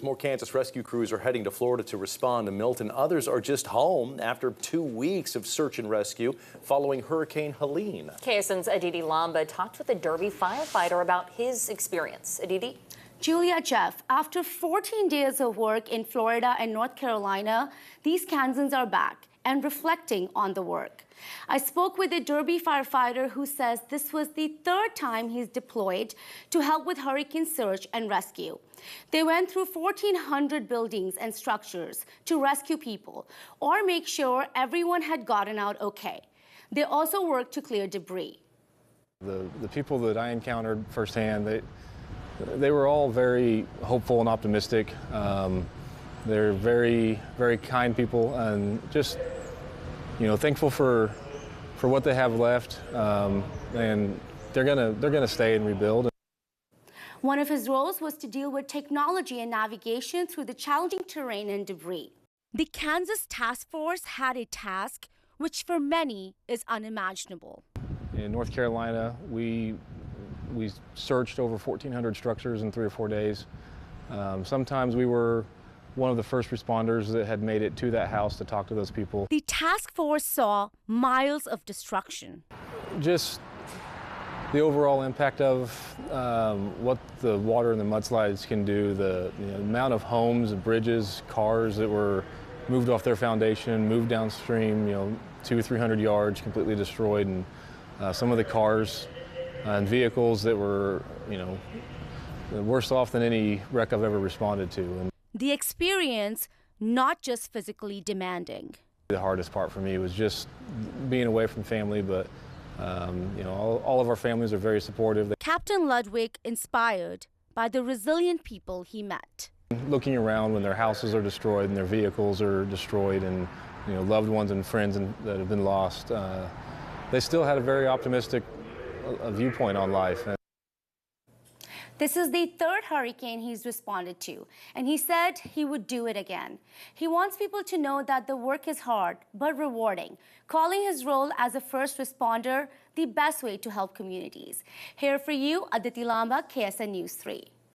More Kansas rescue crews are heading to Florida to respond to Milton. Others are just home after 2 weeks of search and rescue following Hurricane Helene. KSN's Aditi Lamba talked with a Derby firefighter about his experience. Aditi? Julia, Jeff, after 14 days of work in Florida and North Carolina, these Kansans are back and reflecting on the work. I spoke with a Derby firefighter who says this was the third time he's deployed to help with hurricane search and rescue. They went through 1,400 buildings and structures to rescue people or make sure everyone had gotten out okay. They also worked to clear debris. The people that I encountered firsthand, they were all very hopeful and optimistic. They're very, very kind people and just, thankful for what they have left, and they're gonna stay and rebuild. One of his roles was to deal with technology and navigation through the challenging terrain and debris. The Kansas task force had a task which for many is unimaginable. In North Carolina, we searched over 1,400 structures in 3 or 4 days. Sometimes we were one of the first responders that had made it to that house to talk to those people. The task force saw miles of destruction. Just the overall impact of what the water and the mudslides can do, the amount of homes, bridges, cars that were moved off their foundation, moved downstream, 200 or 300 yards, completely destroyed, and some of the cars and vehicles that were, worse off than any wreck I've ever responded to. And the experience, not just physically demanding. the hardest part for me was just being away from family, but all of our families are very supportive. Captain Ludwig inspired by the resilient people he met. Looking around when their houses are destroyed and their vehicles are destroyed and loved ones and friends that have been lost, they still had a very optimistic viewpoint on life. This is the third hurricane he's responded to, and he said he would do it again. He wants people to know that the work is hard but rewarding, calling his role as a first responder the best way to help communities. Here for you, Aditi Lamba, KSN News 3.